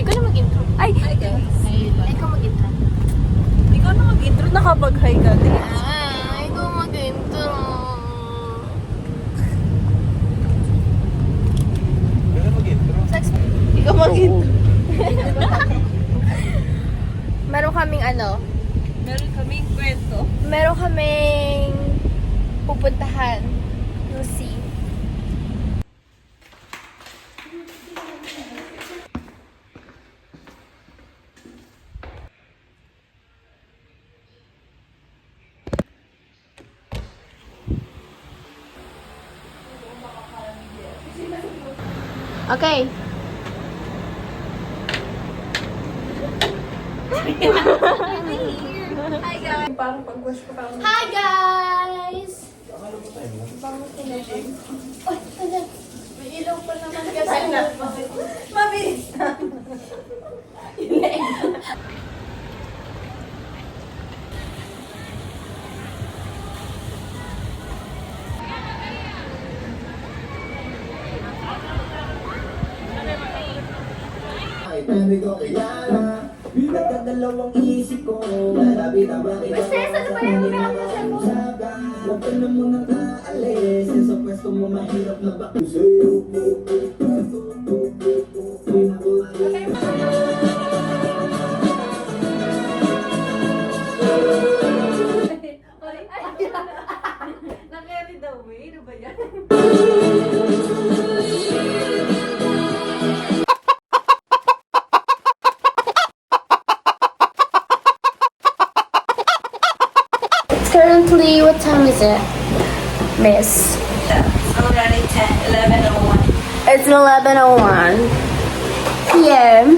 ikaw na mag-intro. Ay! Hi guys. Ikaw mag-intro. Ikaw na mag-intro, nakapag-hi ka din. Ikaw mag-intro. Ikaw mag-intro. Meron kaming Meron kaming kwento. meron kaming pupuntahan. You'll see. Okay. Hi guys. Parang pag-wash ko parang... Hi guys. Bangus ko na siya. Oy, ano? May ilaw pa naman kasi. Mabilis na. Hindi ko kilala. Nagkadalawang isip ko. Malapit ang bakit ako. Ano ba yan? Huwag ka na munang aalis. Sa pwesto mo mahirap na baka sa'yo. Na-carry the way? Ano ba yan? Currently, what time is it, Miss? Already 11:01. It's 11:01 p.m.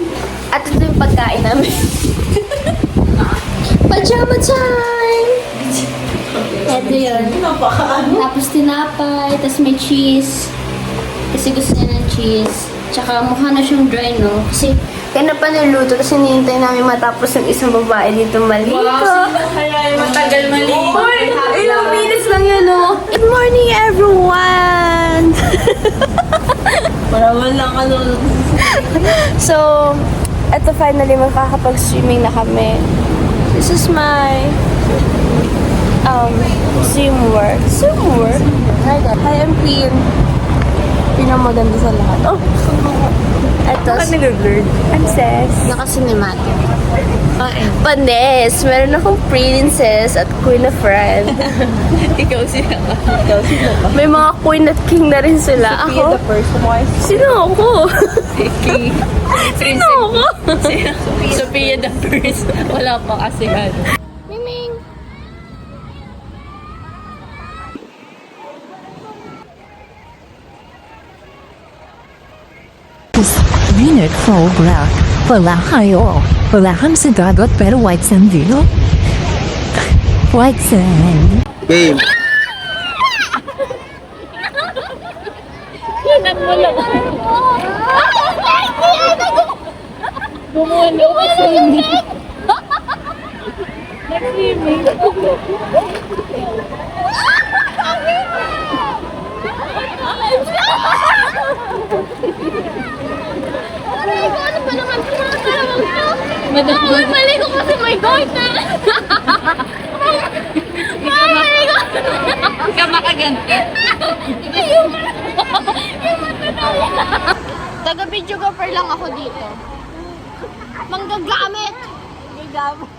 At ito yung pagkain namin. Pajama time! Ito yun. Tapos tinapay, tapos may cheese. Kasi gusto niya ng cheese. Tsaka mukha na siyang dry, no? Kasi kaya na pa niluto, tapos hinihintay namin matapos ng isang babae dito maligo. Kaya matagal maligo. Ilang minutes lang yun, no? Good morning, everyone! Para man lang So, eto finally makakapag-swimming na kami. This is my swimwear. Swimwear? Hi, I'm Queen. Pinamaganda sa lahat. Oh! Eto, Bakit nag-blurred? I'm Ses. Naka-cinematic. Panes! Meron akong princess at queen of friend. Ikaw sila ka. Ikaw sila ka. May mga queen at king na rin sila. Sophia Ako? the first one. Sino ako? King. Sino ako? Sophia the first. Wala pa kasi ano. Miming! Minute photograph. Wala kayo. Wala kang sigado at pero white sand dito. White sand. Game. Bumulo kasi hindi. Ano ba naman Uy, mali ko kasi may gold na. Mali ko. Ka makaganti. Yung taga-videographer lang ako dito. Manggagamit. Gagamit.